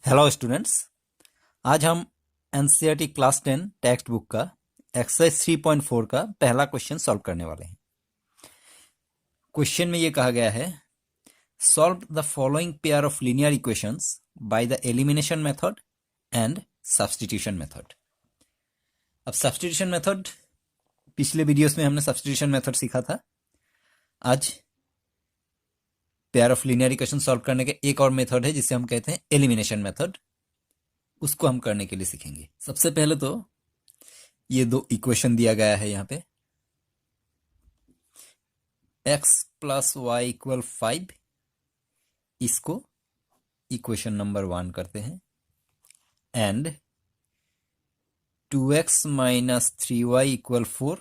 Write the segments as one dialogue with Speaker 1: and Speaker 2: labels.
Speaker 1: Hello students. आज हम NCERT class 10 text book का एक्सरसाइज 3.4 का पहला क्वेश्चन सॉल्व करने वाले हैं। क्वेश्चन में ये कहा गया है, solve the following pair of linear equations by the elimination method and substitution method. अब सब्स्टिट्यूशन मेथड पिछले वीडियोस में हमने सब्स्टिट्यूशन मेथड सीखा था। आज pair of linear equation solve करने का एक और मेथड है जिसे हम कहते हैं एलिमिनेशन मेथड। उसको हम करने के लिए सीखेंगे। सबसे पहले तो ये दो इक्वेशन दिया गया है यहाँ पे, x प्लस वाई इक्वल 5, इसको इक्वेशन नंबर 1 करते हैं, and 2x minus 3y equal 4,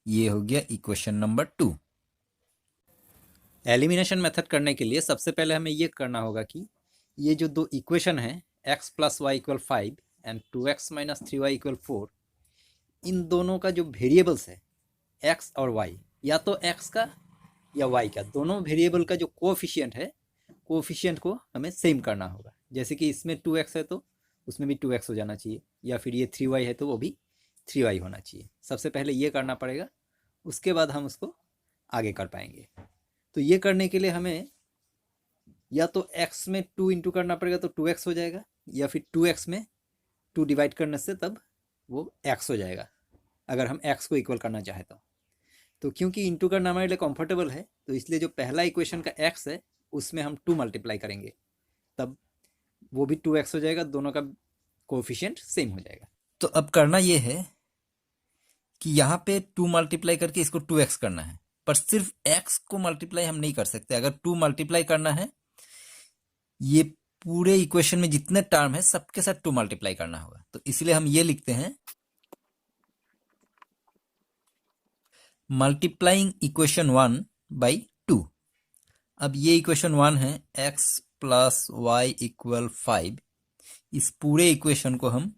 Speaker 1: ये हो गया इक्वेशन नंबर 2। एलिमिनेशन मेथड करने के लिए सबसे पहले हमें ये करना होगा कि ये जो दो इक्वेशन है x plus y equal 5 and 2x minus 3y equal 4, इन दोनों का जो वेरिएबल्स है x और y, या तो x का या y का, दोनों वेरिएबल का जो कोएफिशिएंट है, कोएफिशिएंट को हमें सेम करना होगा। जैसे कि इसमें 2x है तो उसमें भी 2x हो जाना चाहिए, या फिर ये 3y है तो वो भी 3y होना चाहिए। सबसे पहले ये करना पड़ेगा, उसके बाद हम उसको आगे कर पाएंगे। तो ये करने के लिए हमें या तो x में 2 इंटू करना पड़ेगा तो 2x हो जाएगा, या फिर 2x में 2 डिवाइड करने से तब वो x हो जाएगा, अगर हम x को इक्वल करना चाहे तो क्योंकि इंटू करना हमारे लिए कंफर्टेबल है, तो इसलिए जो पहला इक्वेशन का x है उसमें हम 2 मल्टीप्लाई करेंगे, तब वो भी 2x हो जाएगा, दोनों का कोएफिशिएंट सेम हो जाएगा। तो अब करना ये है कि यहाँ पे 2 मल्टीप्लाई करके इसको 2x करना है, पर सिर्फ x को मल्टीप्लाई हम नहीं कर सकते। अगर 2 मल्टीप्लाई करना है, ये पूरे इक्वेशन में जितने टर्म है सबके साथ 2 मल्टीप्लाई करना होगा। तो इसलिए हम ये लिखते हैं, मल्टीप्लाइंग इक्वेशन 1 बाई 2। अब ये इक्वेशन 1 है, x प्लस वाई इक्वल 5। इस पूरे इक्वेशन को हम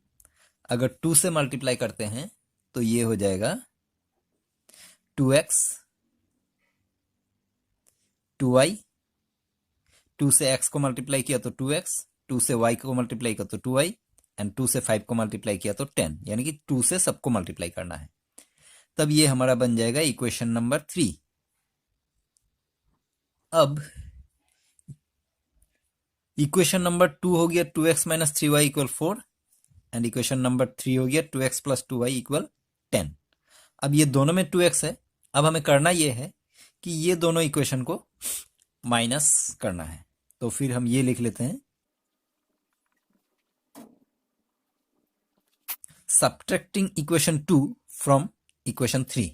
Speaker 1: अगर 2 से मल्टीप्लाई करते हैं तो ये हो जाएगा 2x 2y, 2 से x को मल्टीप्लाई किया तो 2x, 2 से y को मल्टीप्लाई किया तो 2y, एंड 2 से 5 को मल्टीप्लाई किया तो 10, यानी कि 2 से सबको मल्टीप्लाई करना है। तब ये हमारा बन जाएगा इक्वेशन नंबर 3। अब इक्वेशन नंबर 2 हो गया 2x minus 3y equal 4, and equation number 3 हो गया 2x प्लस 2y इक्वल 10। अब ये दोनों में 2x है। अब हमें करना ये है कि ये दोनों इक्वेशन को माइनस करना है, तो फिर हम ये लिख लेते हैं, सब्ट्रैक्टिंग इक्वेशन 2 फ्रॉम इक्वेशन 3।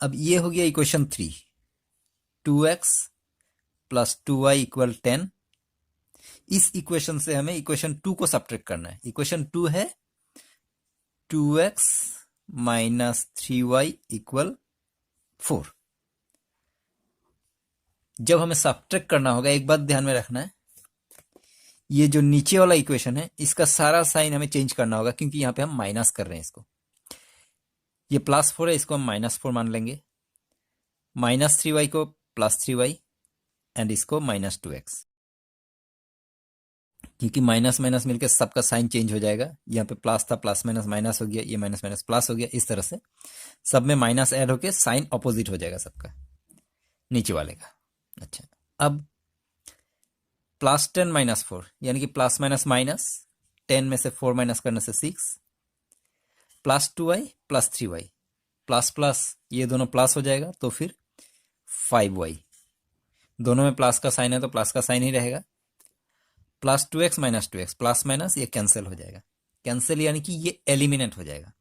Speaker 1: अब ये हो गया equation 3, 2x plus 2y equal 10। इस इक्वेशन से हमें इक्वेशन 2 को सब्ट्रैक्ट करना है। इक्वेशन 2 है 2x माइनस 3y इक्वल 4। जब हमें सब्ट्रैक्ट करना होगा, एक बात ध्यान में रखना है, ये जो नीचे वाला इक्वेशन है इसका सारा साइन हमें चेंज करना होगा, क्योंकि यहाँ पे हम माइनस कर रहे हैं इसको। ये प्लस 4 है, इसको हम माइनस 4 मान लेंगे, माइनस 3y को प्लस 3y, एंड इसको माइनस 2x, क्योंकि माइनस माइनस मिलकर सबका साइन चेंज हो जाएगा। यहाँ पे प्लस था, प्लस माइनस माइनस हो गया, ये माइनस माइनस प्लस हो गया। इस तरह से सब में माइनस ऐड होके साइन ऑपोजिट हो जाएगा सबका, नीचे वाले का। अच्छा, अब प्लस 10 माइनस 4, यानी कि प्लस माइनस माइनस, 10 में से 4 माइनस करने से 6, plus 2y plus 3y, plus plus ये दोनों प्लस हो जाएगा, तो फिर 5y, दोनों में प्लस का साइन है तो प्लस का साइन ही रहेगा, plus 2x minus 2x, plus minus ये कैंसिल हो जाएगा, कैंसिल यानी कि ये एलिमिनेट हो जाएगा।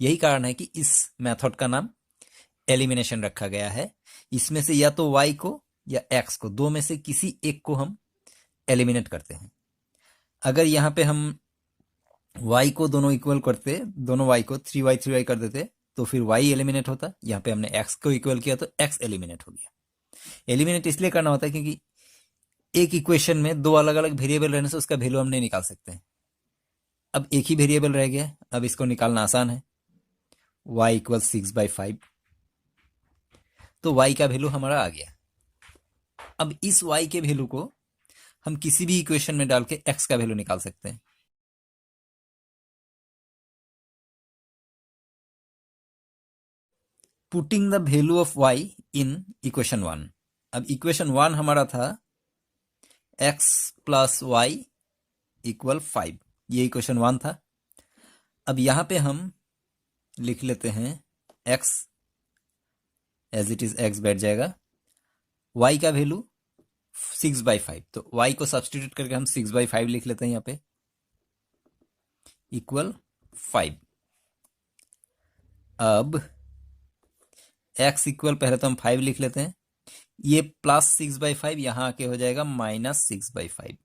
Speaker 1: यही कारण है कि इस मेथड का नाम एलिमिनेशन रखा गया है। इसमें से या तो y को या x को, दो में से किसी एक को हम एलिमिनेट करते हैं। अगर यहाँ पे हम y को दोनों इक्वल करते, दोनों y को 3y कर देते, तो फिर y एलिमिनेट होता। यहाँ पे हमने x को इक्वल किया तो x एलिमिनेट हो गया। एलिमिनेट इसलिए करना होता है क्योंकि एक इक्वेशन में दो अलग अलग वेरिएबल रहने से उसका वैल्यू हम नहीं निकाल सकते हैं। अब एक ही वेरिएबल रह गया, अब इसको निकालना आसान है, y इक्वल 6/5, तो y का वैल्यू हमारा आ गया। अब इस y के वैल्यू को हम किसी भी इक्वेशन में डाल के x का वैल्यू निकाल सकते हैं। Putting the value of y in equation 1। अब इक्वेशन 1 हमारा था x प्लस वाई इक्वल 5, ये इक्वेशन 1 था। अब यहां पे हम लिख लेते हैं x as it is, x बैठ जाएगा, y का वैल्यू 6/5, तो y को सब्सटीट्यूट करके हम 6/5 लिख लेते हैं यहाँ पे, इक्वल 5। अब x इक्वल, पहले तो हम 5 लिख लेते हैं, ये प्लस 6/5 यहां आके हो जाएगा माइनस 6/5।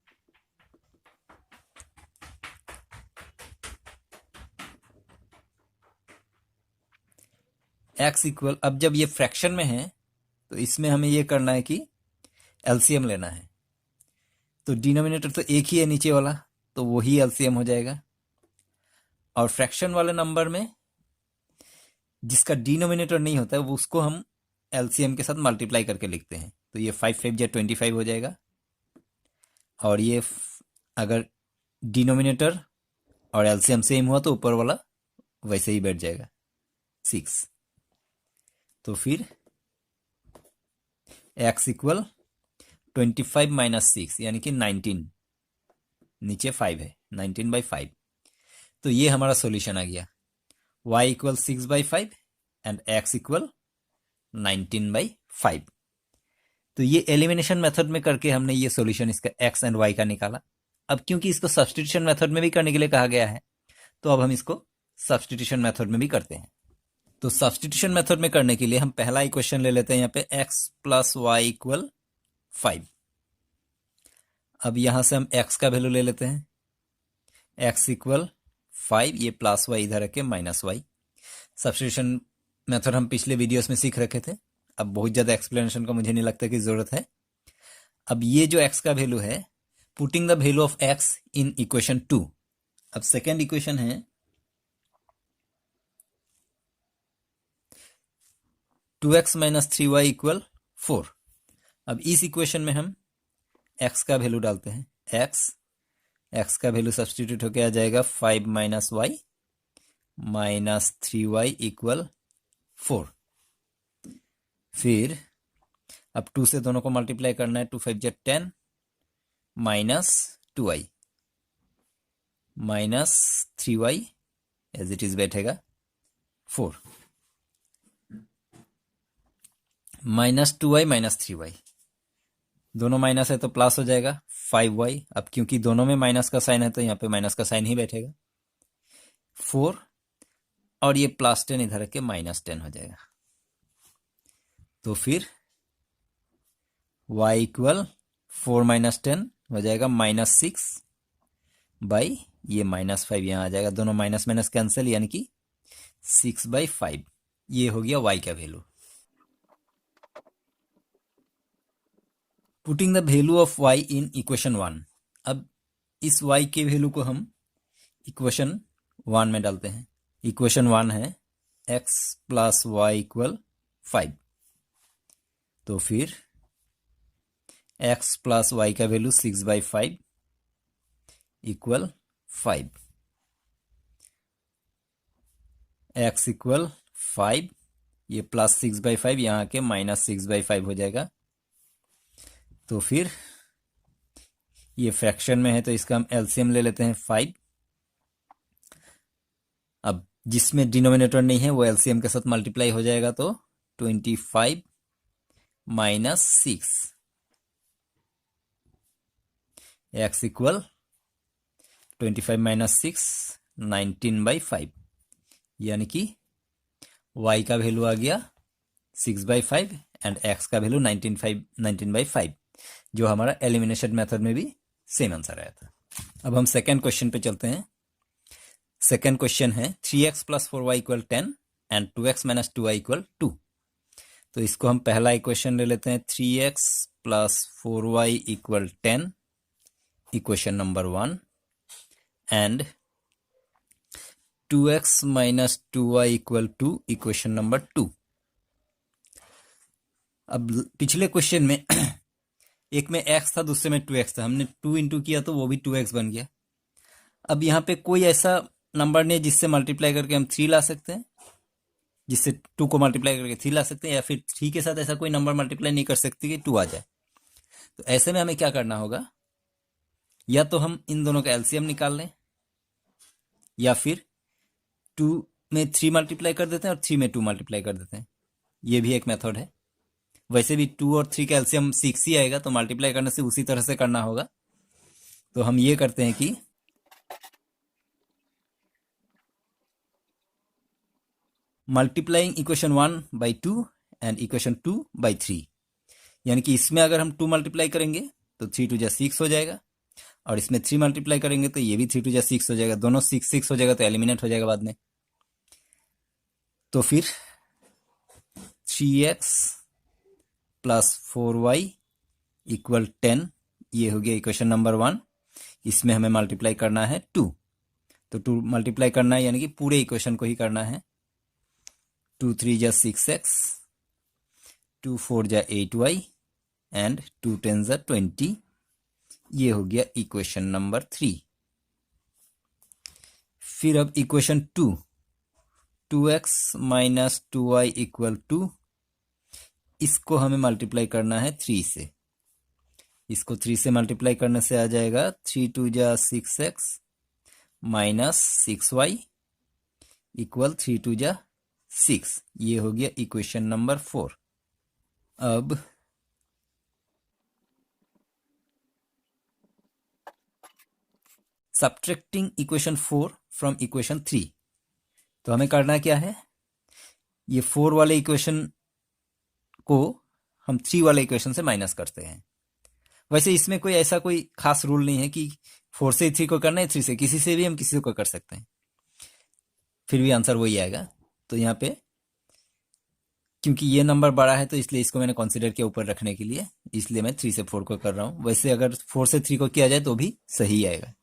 Speaker 1: x इक्वल, अब जब ये फ्रैक्शन में है तो इसमें हमें ये करना है कि एलसीएम लेना है। तो डिनोमिनेटर तो एक ही है नीचे वाला, तो वही एलसीएम हो जाएगा। और फ्रैक्शन वाले नंबर में जिसका डिनोमिनेटर नहीं होता है वो उसको हम एलसीएम के साथ मल्टीप्लाई करके लिखते हैं। तो ये 5×5 = 25 हो जाएगा। और ये अगर डिनोमिनेटर और एलसीएम सेम हुआ तो ऊपर वाला वैसे ही बैठ जाएगा 6। तो फिर x इक्वल 25 माइनस 6 यानी कि 19, नीचे 5 है, 19/5। तो ये हमारा सॉल्यूशन आ गया, y equal 6/5 and x equal 19/5। तो ये एलिमिनेशन मेथड में करके हमने ये सॉल्यूशन इसका x एंड y का निकाला। अब क्योंकि इसको सब्स्टिट्यूशन मेथड में भी करने के लिए कहा गया है, तो अब हम इसको सब्स्टिट्यूशन मेथड में भी करते हैं। तो सब्स्टिट्यूशन मेथड में करने के लिए हम पहला इक्वेशन ले लेते हैं यहाँ पे, x प्लस वाई इक्वल 5। अब यहां से हम x का वैल्यू ले लेते हैं, x इक्वल 5, ये प्लस वाई इधर रखे माइनस वाई। सब्स्टिट्यूशन मेथड हम पिछले वीडियोस में सीख रखे थे, अब बहुत ज़्यादा एक्सप्लेनेशन का मुझे नहीं लगता कि ज़रूरत है। अब ये जो x का वैल्यू है, putting the value of x in equation 2। अब सेकेंड इक्वेशन है 2x माइनस 3y इक्वल 4। अब इस इक्वेशन में हम x का वैल्यू डालते हैं, x का वैल्यू सब्स्टिट्यूट होकर आ जाएगा 5 minus y minus 3y equal 4। फिर अब 2 से दोनों को मल्टीप्लाई करना है, 2 5 = 10 minus 2y minus 3y as it is बैठेगा 4, माइनस 2y माइनस 3y, दोनों माइनस है तो प्लस हो जाएगा 5y। अब क्योंकि दोनों में माइनस का साइन है तो यहाँ पे माइनस का साइन ही बैठेगा 4, और ये प्लस 10 इधर के माइनस 10 हो जाएगा। तो फिर y इक्वल 4 माइनस 10 हो जाएगा माइनस 6 बाई ये माइनस 5 यहाँ आ जाएगा, दोनों माइनस माइनस कैंसिल, यानी कि 6/5। ये हो गया y का value. Putting the value of y in equation 1। अब इस y के वैल्यू को हम इक्वेशन 1 में डालते हैं। इक्वेशन 1 है x प्लस वाई इक्वल 5। तो फिर x प्लस वाई का वैल्यू 6/5 इक्वल 5, x इक्वल 5, ये प्लस 6/5 यहाँ के माइनस 6/5 हो जाएगा। तो फिर ये फ्रैक्शन में है तो इसका हम एलसीएम ले लेते हैं 5। अब जिसमें डिनोमिनेटर नहीं है वो एलसीएम के साथ मल्टीप्लाई हो जाएगा, तो 25 माइनस 6, x इक्वल 25 माइनस 6 19/5, यानी कि y का वैल्यू आ गया 6/5 एंड x का वैल्यू 19/5, जो हमारा एलिमिनेशन मेथड में भी सेम आंसर आया था। अब हम सेकेंड क्वेश्चन पे चलते हैं। सेकेंड क्वेश्चन है 3x plus 4y equal 10 and 2x minus 2y equal 2। तो इसको हम पहला इक्वेशन ले लेते हैं, 3x plus 4y equal 10, equation number 1, and 2x minus 2y equal 2, equation number 2। अब पिछले क्वेश्चन में एक में x था, दूसरे में 2x था, हमने 2 इंटू किया तो वो भी 2x बन गया। अब यहाँ पे कोई ऐसा नंबर नहीं है जिससे मल्टीप्लाई करके हम 3 ला सकते हैं, जिससे 2 को मल्टीप्लाई करके 3 ला सकते हैं, या फिर 3 के साथ ऐसा कोई नंबर मल्टीप्लाई नहीं कर सकते कि 2 आ जाए। तो ऐसे में हमें क्या करना होगा, या तो हम इन दोनों का एलसीएम निकाल लें, या फिर 2 में 3 मल्टीप्लाई कर देते हैं और 3 में 2 मल्टीप्लाई कर देते हैं। ये भी एक मेथड है। वैसे भी 2 और 3 का एलसीएम 6 ही आएगा, तो मल्टीप्लाई करने से उसी तरह से करना होगा। तो हम ये करते हैं कि multiplying equation 1 by 2 and equation 2 by 3, यानी कि इसमें अगर हम 2 मल्टीप्लाई करेंगे तो 3 टू जा 6 हो जाएगा, और इसमें 3 मल्टीप्लाई करेंगे तो ये भी 3 टू जा 6 हो जाएगा। दोनों 6 6 हो जाएगा तो एलिमिनेट हो जाएगा बाद में। तो फिर 3x प्लस 4y इक्वल 10, ये हो गया इक्वेशन नंबर 1। इसमें हमें मल्टीप्लाई करना है 2, तो 2 मल्टीप्लाई करना है, यानी कि पूरे इक्वेशन को ही करना है। 2 3 जा 6x, 2 4 जा 8y एंड 2 10 जा 20। ये हो गया इक्वेशन नंबर 3। फिर अब equation 2, 2x minus 2y equal 2, इसको हमें मल्टीप्लाई करना है 3 से। इसको 3 से मल्टीप्लाई करने से आ जाएगा 3 2 जा 6x माइनस 6y इक्वल 3 2 जा 6। ये हो गया इक्वेशन नंबर 4। अब सब्ट्रैक्टिंग इक्वेशन 4 फ्रॉम इक्वेशन 3, तो हमें करना क्या है, ये 4 वाले इक्वेशन को हम 3 वाले इक्वेशन से माइनस करते हैं। वैसे इसमें कोई ऐसा कोई खास रूल नहीं है कि 4 से 3 को करना है, 3 से, किसी से भी हम किसी को कर सकते हैं, फिर भी आंसर वही आएगा। तो यहाँ पे क्योंकि ये नंबर बड़ा है तो इसलिए इसको मैंने कंसीडर किया ऊपर रखने के लिए, इसलिए मैं 3 से 4 को कर रहा हूँ। वैसे अगर 4 से 3 को किया जाए तो भी सही आएगा।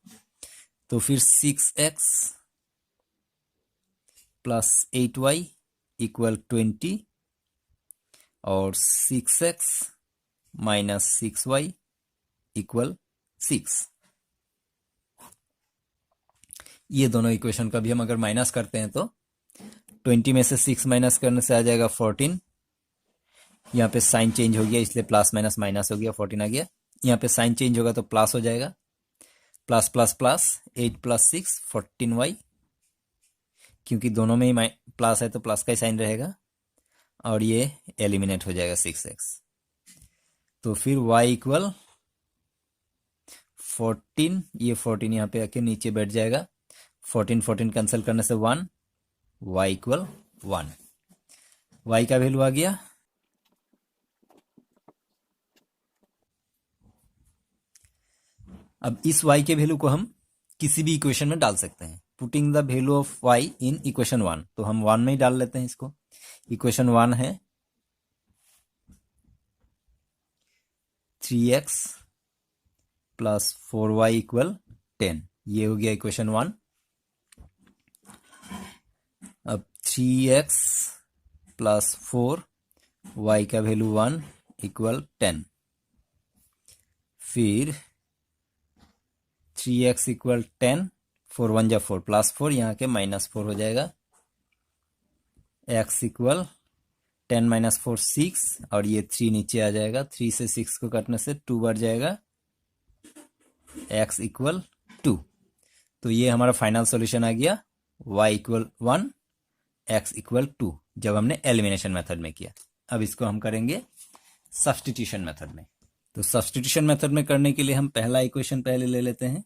Speaker 1: तो फिर 6x प्लस 8y इक्वल 20 और 6x माइनस 6y इक्वल 6। ये दोनों इक्वेशन का भी हम अगर माइनस करते हैं तो 20 में से 6 माइनस करने से आ जाएगा 14। यहाँ पे साइन चेंज हो गया इसलिए प्लस माइनस माइनस हो गया, 14 आ गया। यहाँ पे साइन चेंज होगा तो प्लस हो जाएगा, plus plus plus 8 plus 6 14y, क्योंकि दोनों में ही प्लस है तो प्लस का ही साइन रहेगा, और ये एलिमिनेट हो जाएगा 6x। तो फिर y इक्वल 14, ये 14 यहाँ पे आके नीचे बैठ जाएगा, 14 14 कैंसिल करने से 1, y इक्वल 1। y का वैल्यू आ गया। अब इस y के वैल्यू को हम किसी भी इक्वेशन में डाल सकते हैं, putting the value of y in equation 1। तो हम 1 में ही डाल लेते हैं इसको। इक्वेशन 1 है 3x प्लस 4y इक्वल 10, ये हो गया इक्वेशन 1। अब 3x प्लस 4 y का वैल्यू 1 इक्वल 10, फिर 3x इक्वल 10, 4 1 जा 4 प्लस 4, यहाँ के माइनस 4 हो जाएगा, x इक्वल 10 माइनस 4 6, और ये 3 नीचे आ जाएगा, 3 से 6 को काटने से 2 बढ़ जाएगा, x इक्वल 2। तो ये हमारा फाइनल सॉल्यूशन आ गया, y इक्वल 1 x इक्वल 2, जब हमने एलिमिनेशन मेथड में किया। अब इसको हम करेंगे सब्स्टिट्यूशन मेथड में। तो सब्स्टिट्यूशन मेथड में करने के लिए हम पहला इक्वेशन पहले ले लेते हैं,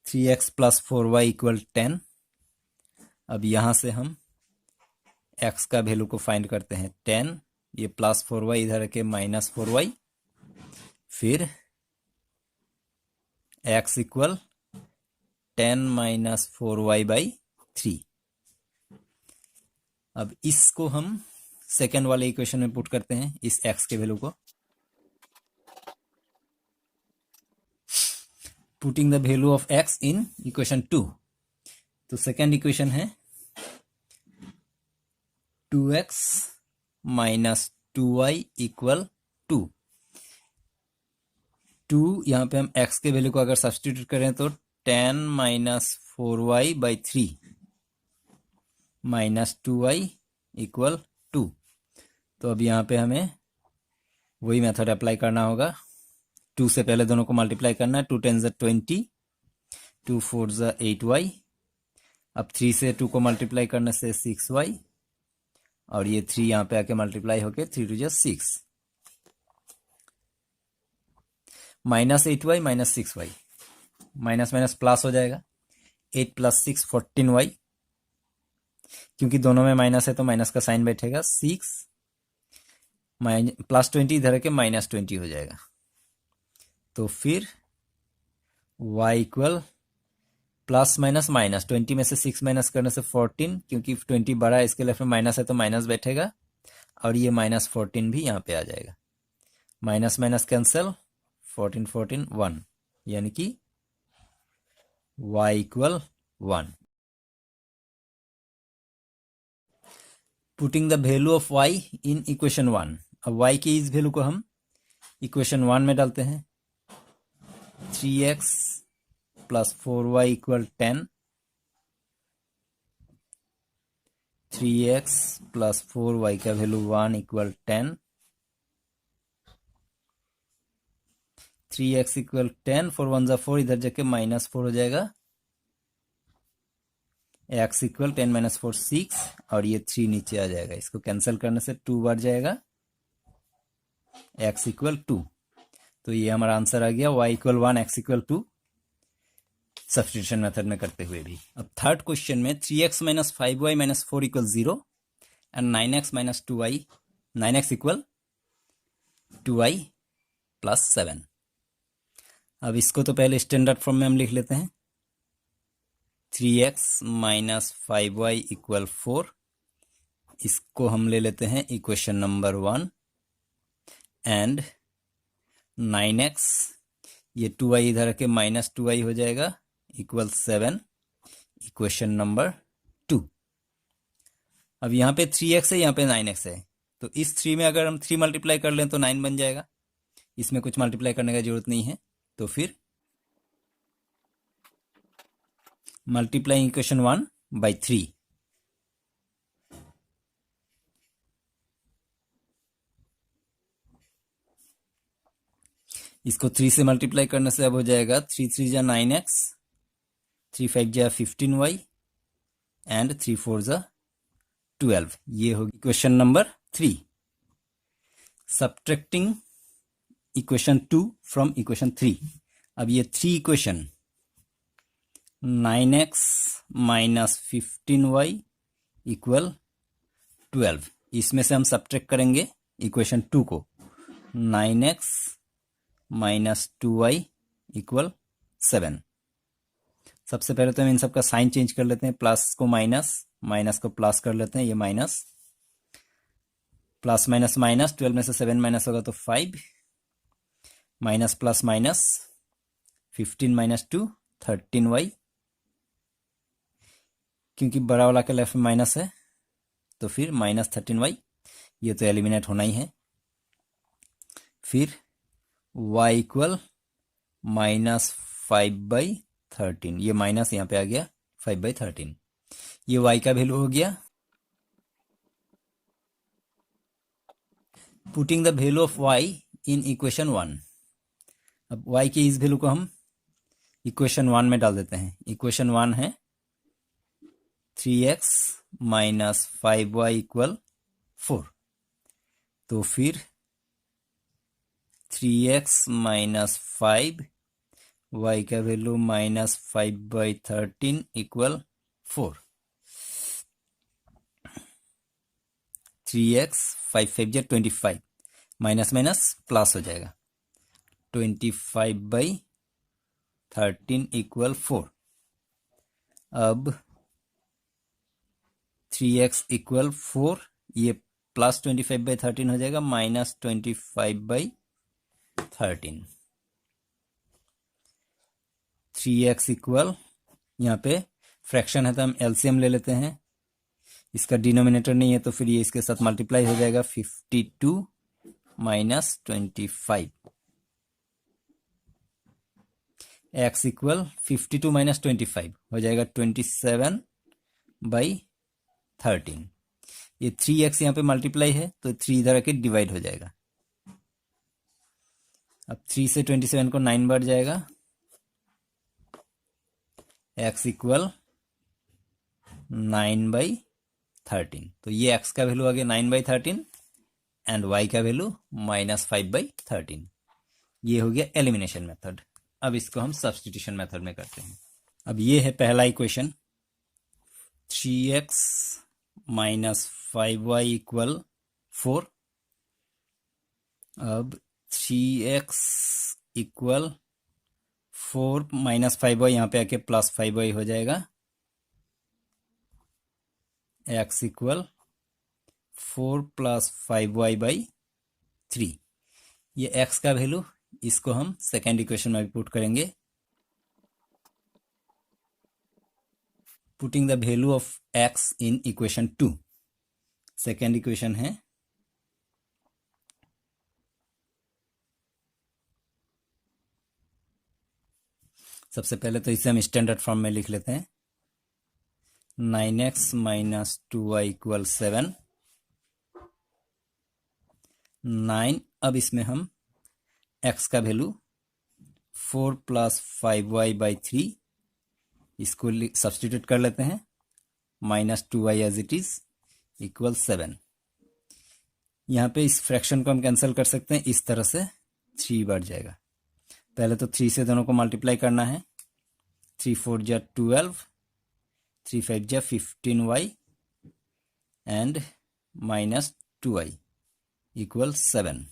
Speaker 1: 3x प्लस 4y इक्वल 10। अब यहाँ से हम x का वैल्यू को फाइंड करते हैं 10, ये प्लस 4y इधर के माइनस 4y, फिर x equal 10 minus 4y by 3। अब इसको हम सेकेंड वाले इक्वेशन में पुट करते हैं, इस x के वैल्यू को, putting the value of x in equation 2। तो सेकेंड इक्वेशन है 2x माइनस 2y इक्वल 2। 2 यहाँ पे हम x के वैल्यू को अगर सब्स्टिट्यूट करें तो 10 minus 4y/3 minus 2y equal 2। तो अब यहाँ पे हमें वही मेथड अप्लाई करना होगा। 2 से पहले दोनों को मल्टीप्लाई करना है। 2 10 20, 2 4 8y। अब 3 से 2 को मल्टीप्लाई करने से 6y, और ये 3 यहाँ पे आके मल्टीप्लाई होके 3 2 6, minus 8y minus 6y, minus minus plus हो जाएगा। 8 + 6 14y, क्योंकि दोनों में माइनस है तो माइनस का साइन बैठेगा। 6 प्लस 20 इधर के माइनस 20 हो जाएगा। तो फिर y equal plus minus minus 20 में से 6 माइनस करने से 14, क्योंकि 20 बड़ा है इसके लेफ्ट में माइनस है तो माइनस बैठेगा, और ये माइनस 14 भी यहाँ पे आ जाएगा। माइनस माइनस कैंसिल, 14 14 1, यानी कि y equal 1। Putting the value of y in equation 1। अब y की इस वैल्यू को हम इक्वेशन 1 में डालते हैं। 3x + 4y equal 10, 3x + 4y का वैल्यू 1 इक्वल 10, 3x इक्वल 10, 4 1 = 4, इधर जाके -4 हो जाएगा। x इक्वल 10 - 4 6, और ये 3 नीचे आ जाएगा। इसको कैंसिल करने से 2 बढ़ जाएगा। x equal 2। तो ये हमारा आंसर आ गया, y equal 1 x equal 2, substitution method में करते हुए भी। अब थर्ड क्वेश्चन में 3x - 5y - 4 equal 0 and 9x - 2y, 9x equal 2y + 7। अब इसको तो पहले स्टैंडर्ड फॉर्म में हम लिख लेते हैं। 3x - 5y इक्वल 4, इसको हम ले लेते हैं इक्वेशन नंबर 1, एंड 9x, ये 2y इधर के -2y हो जाएगा, इक्वल 7, इक्वेशन नंबर 2। अब यहाँ पे 3x है, यहाँ पे 9x है, तो इस 3 में अगर हम 3 मल्टीप्लाई कर लें तो 9 बन जाएगा। इसमें कुछ मल्टीप्लाई करने का जरूरत नहीं है। तो फिर मल्टीप्लाइंग इक्वेशन 1 by 3, इसको 3 से मल्टीप्लाई करने से अब हो जाएगा 3 3 = 9x, 3 5 = 15y, एंड 3 4 = 12। ये होगी equation number 3। Subtracting equation 2 from equation 3। अब ये 3 इक्वेशन 9x - 15y इक्वल 12, इसमें से हम सब्ट्रैक्ट करेंगे इक्वेशन 2 को। 9x - 2y equal 7। सबसे पहले तो हम इन सब का साइन चेंज कर लेते हैं। प्लस को माइनस, माइनस को प्लस कर लेते हैं। ये माइनस प्लस माइनस माइनस, 12 में से 7 माइनस होगा तो 5, माइनस प्लस माइनस, 15 - 2 13y, क्योंकि बड़ा वाला के लेफ्ट में माइनस है तो फिर -13y, ये तो एलिमिनेट होना ही है। फिर y इक्वल -5/13, ये माइनस यहाँ पे आ गया 5/13, ये y का वैल्यू हो गया। Putting the value of y in equation 1। अब y की इस वैल्यू को हम इक्वेशन 1 में डाल देते हैं। इक्वेशन 1 है 3x - 5y इक्वल 4। तो फिर 3x - 5, y का value -5/13 equal 4। 3x 5 5 = 25, minus minus plus हो जाएगा, 25/13 इक्वल 4। अब 3x इक्वल 4, ये प्लस 25/13 हो जाएगा, -25/13। 3x इक्वल, यहाँ पे फ्रैक्शन है तो हम एलसीएम ले लेते हैं। इसका डिनोमिनेटर नहीं है तो फिर ये इसके साथ मल्टीप्लाई हो जाएगा, 52 - 25। x इक्वल 52 माइनस 25 हो जाएगा 27/13। ये 3x यहाँ पे मल्टीप्लाई है तो 3 इधर आके डिवाइड हो जाएगा। अब 3 से 27 को 9 बढ़ जाएगा। x equal 9/13। तो ये x का वैल्यू आ गया 9/13 एंड y का वैल्यू -5/13। ये हो गया एलिमिनेशन मेथड। अब इसको हम सब्स्टिट्यूशन मेथड में करते हैं। अब ये है पहला equation 3x minus 5y equal 4। अब 3x इक्वल 4 माइनस 5y यहाँ पे आके प्लस 5y हो जाएगा। x equal 4 plus 5y/3। ये x का वैल्यू इसको हम सेकेंड इक्वेशन में भी पुट करेंगे। Putting the value of x in equation 2। Second equation है सबसे पहले तो इसे हम स्टैंडर्ड फॉर्म में लिख लेते हैं। 9x minus 2y equal 7। 9। अब इसमें हम x का वैल्यू 4 प्लस 5y/3 इसको सब्स्टिट्यूट कर लेते हैं। Minus 2y as it is equal 7। यहाँ पे इस फ्रैक्शन को हम कैंसिल कर सकते हैं। इस तरह से 3 बढ़ जाएगा। पहले तो 3 से दोनों को मल्टीप्लाई करना है। 3 4 जा 12, 3 5 जा 15y and minus 2y equal 7।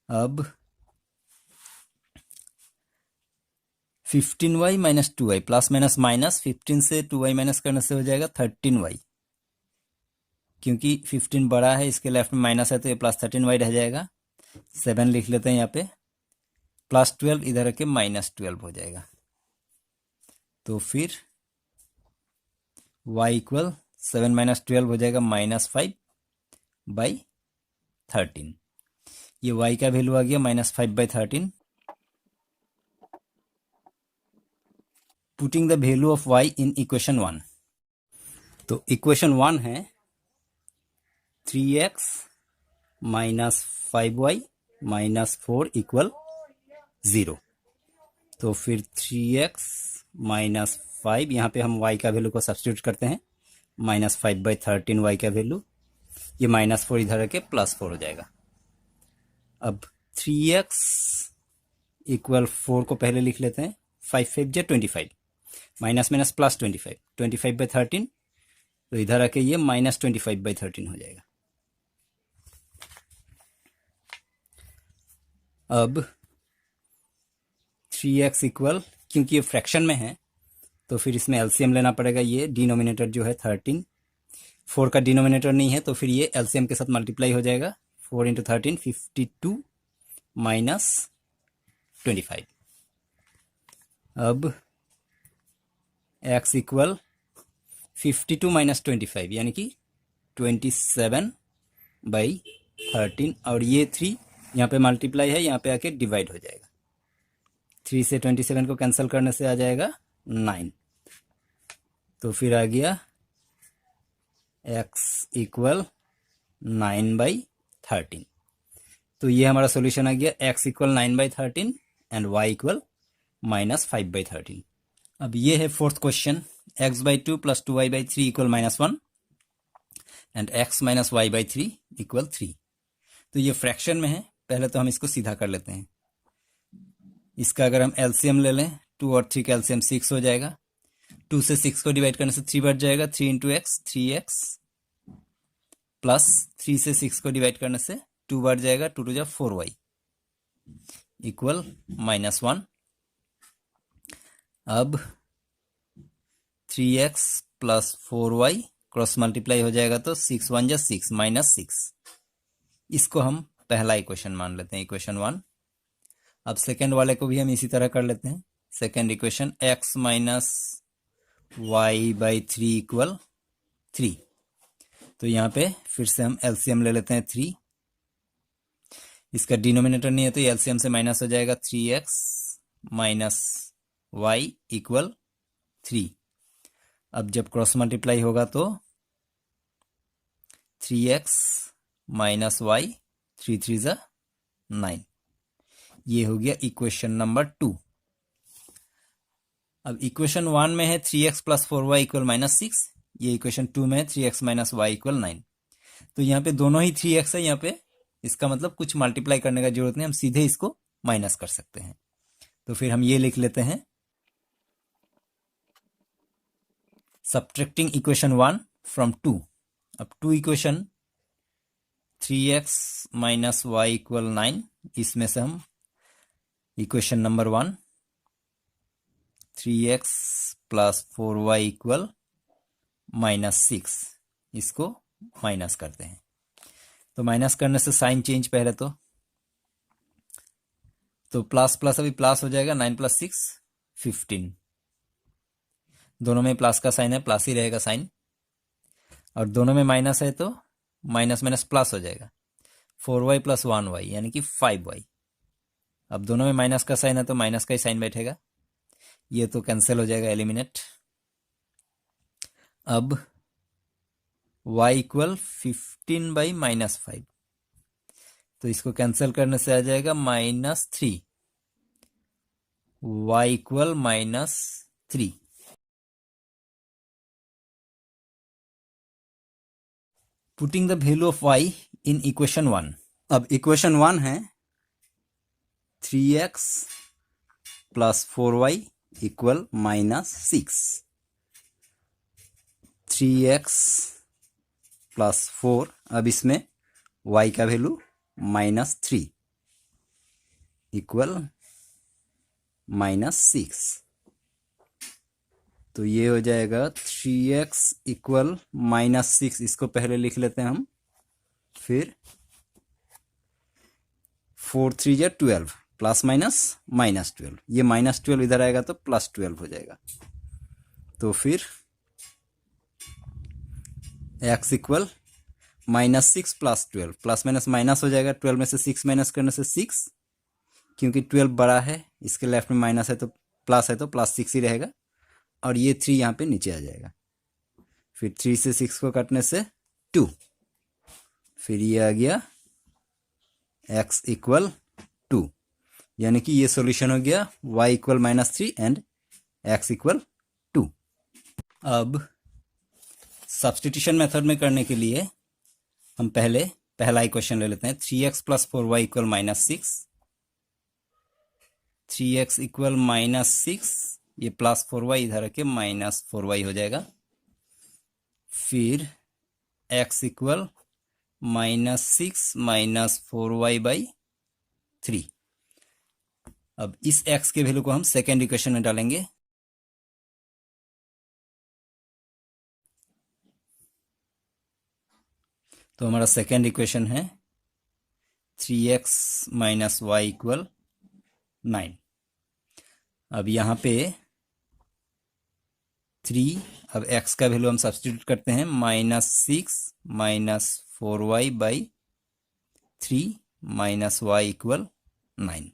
Speaker 1: अब 15y minus 2y plus minus minus 15 से 2y माइनस करने से हो जाएगा 13y। क्योंकि 15 बड़ा है इसके लेफ्ट में माइनस है तो ये प्लस 13y रह जाएगा। 7 लिख लेते हैं यहाँ पे। प्लस 12 इधर के माइनस 12 हो जाएगा। तो फिर y इक्वल 7 माइनस 12 हो जाएगा -5/13। ये y का वैल्यू आ गया -5/13। Putting the value of y in equation 1। तो इक्वेशन 1 है 3x minus 5y minus 4 equal 0। तो फिर 3x माइनस 5 यहाँ पे हम y का वैल्यू को सब्स्टिट्यूट करते हैं। -5/13 y का वैल्यू। ये -4 इधर आके +4 हो जाएगा। अब 3x इक्वल 4 को पहले लिख लेते हैं। 5 5 जा 25 माइनस माइनस प्लस 25 25/13। तो इधर आके ये -25/13 हो जाएगा। अब 3x इक्वल क्योंकि ये फ्रैक्शन में है तो फिर इसमें एलसीएम लेना पड़ेगा। ये डिनोमिनेटर जो है 13, 4 का डिनोमिनेटर नहीं है तो फिर ये एलसीएम के साथ मल्टीप्लाई हो जाएगा। 4 × 13 52 माइनस 25। अब x इक्वल 52 माइनस 25 यानी कि 27/13 और ये 3 यहाँ पे मल्टीप्लाई है, यहाँ पे आके डिवाइड हो जाएगा। 3 से 27 को कैंसिल करने से आ जाएगा 9। तो फिर आ गया x इक्वल 9/13। तो ये हमारा सॉल्यूशन आ गया। x equal 9/13 and y equal -5/13। अब ये है fourth question x/2 plus 2y/3 equal -1 and x minus y/3 equal 3। तो ये फ्रैक्शन में है। पहले तो हम इसको सीधा कर लेते हैं। इसका अगर हम एलसीएम ले लें 2 और 3 का एलसीएम 6 हो जाएगा। 2 से 6 को डिवाइड करने से 3 बढ़ जाएगा। 3 × x 3x प्लस 3 से 6 को डिवाइड करने से 2 बढ़ जाएगा। 2 × 2 जा 4y इक्वल -1। अब 3x plus 4y cross multiply हो जाएगा तो 6 1 जा 6 -6। इसको हम पहला इक्वेशन मान लेते हैं, इक्वेशन 1। अब सेकेंड वाले को भी हम इसी तरह कर लेते हैं। Second equation x minus y/3 equal 3। तो यहाँ पे फिर से हम एलसीएम ले लेते हैं 3। इसका डिनोमिनेटर नहीं है तो ये एलसीएम से माइनस हो जाएगा। 3x minus y equal 3। अब जब क्रॉस मल्टीप्लाई होगा तो 3x माइनस वाई, 3 3 ज़ा 9। ये हो गया इक्वेशन नंबर 2। अब इक्वेशन 1 में है 3x plus 4y equal minus 6, ये इक्वेशन 2 में है 3x माइनस वाई इक्वल 9। तो यहाँ पे दोनों ही 3x है, यहाँ पे इसका मतलब कुछ मल्टीप्लाई करने का जरूरत नहीं, हम सीधे इसको माइनस कर सकते हैं। तो फिर हम ये लिख लेते हैं, सब्ट्रैक्टिंग इक्वेशन 1 फ्रॉम 2। अब 2 equation 3x minus y equal 9, इसमें से हम equation number 1 3x plus 4y equal minus 6, इसको माइनस करते हैं। तो माइनस करने से साइन चेंज पहले तो प्लस प्लस अभी प्लस हो जाएगा, 9 प्लस 6 15। दोनों में प्लस का साइन है, प्लस ही रहेगा साइन, और दोनों में माइनस है तो माइनस माइनस प्लस हो जाएगा। 4y प्लस 1y यानी कि 5y। अब दोनों में माइनस का साइन है तो माइनस का ही साइन बैठेगा, ये तो कैंसिल हो जाएगा, एलिमिनेट। अब y इक्वल 15 बाई माइनस 5, तो इसको कैंसिल करने से आ जाएगा minus 3, y equal minus 3। Putting the value of y in equation 1। अब इक्वेशन 1 है 3x plus 4y equal minus 6। 3x plus 4, अब इसमें y का वैल्यू माइनस 3 इक्वल माइनस 6। तो ये हो जाएगा 3x इक्वल माइनस 6, इसको पहले लिख लेते हैं हम, फिर 4 3 जा 12, प्लस माइनस माइनस 12, ये माइनस 12 इधर आएगा तो प्लस 12 हो जाएगा। तो फिर x equal minus 6 plus 12, plus minus minus हो जाएगा, 12 में से 6 माइनस करने से 6, क्योंकि 12 बड़ा है, इसके लेफ्ट में माइनस है तो प्लस 6 ही रहेगा, और ये 3 यहाँ पे नीचे आ जाएगा। फिर 3 से 6 को काटने से 2, फिर ये आ गया x इक्वल 2, यानी कि ये सॉल्यूशन हो गया y equal minus 3 and x equal 2। अब सब्सटीट्यूशन मेथड में करने के लिए हम पहला इक्वेशन ले लेते हैं, 3x plus 4y equal minus 6। 3x equal minus 6, ये प्लस 4y इधर रखे माइनस 4y हो जाएगा। फिर x equal minus 6 minus 4y by 3। अब इस x के वैल्यू को हम सेकेंड इक्वेशन में डालेंगे, तो हमारा सेकेंड इक्वेशन है 3x माइनस वाई इक्वल 9। अब यहाँ पे 3, अब x का वैल्यू हम सब्सटीट्यूट करते हैं, minus 6 minus 4y by 3 minus y equal 9।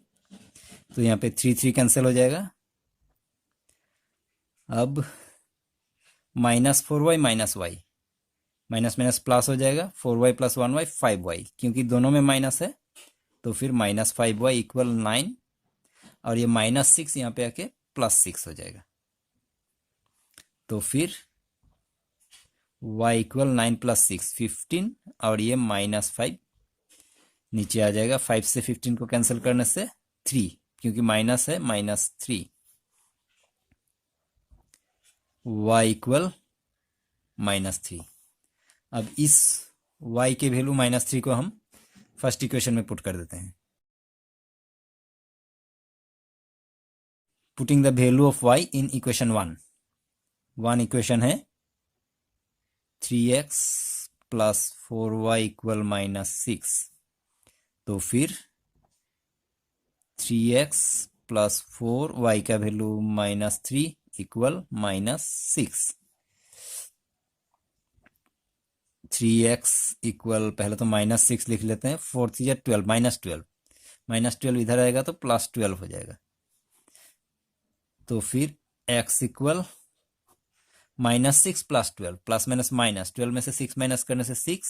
Speaker 1: तो यहाँ पे 3 3 कैंसिल हो जाएगा। अब minus 4y minus y, minus minus plus हो जाएगा, 4y प्लस 1y 5y, क्योंकि दोनों में माइनस है तो फिर माइनस 5y इक्वल 9, और ये माइनस 6 यहाँ पे आके प्लस 6 हो जाएगा। तो फिर y इक्वल 9 प्लस 6 15, और ये माइनस 5 नीचे आ जाएगा। 5 से 15 को कैंसिल करने से 3, क्योंकि माइनस है, माइनस 3, y इक्वल माइनस 3। अब इस y के वैल्यू माइनस 3 को हम फर्स्ट इक्वेशन में पुट कर देते हैं। Putting the value of y in equation 1 equation है 3x plus 4y equal minus 6। तो फिर 3x प्लस 4y का value minus 3 equal minus 6। 3x equal, पहले तो माइनस 6 लिख लेते हैं, 4 3 12, माइनस 12 इधर आएगा तो प्लस 12 हो जाएगा। तो फिर x equal -6 + 12 plus minus minus 12 में से 6 माइनस करने से 6,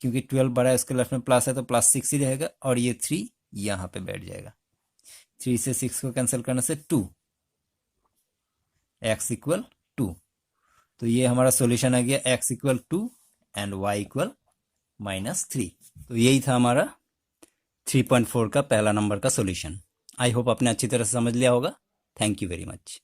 Speaker 1: क्योंकि 12 बड़ा है उसके लेफ्ट में प्लस है तो +6 ही रहेगा, और ये 3 यहाँ पे बैठ जाएगा। 3 से 6 को कैंसिल करने से 2, x इक्वल 2। तो ये हमारा सॉल्यूशन आ गया x equal 2 and y equal -3। तो यही था हमारा 3.4 का पहला नंबर का सॉल्यूशन। आई होप आपने अच्छी तरह से समझ लिया होगा। Thank you very much.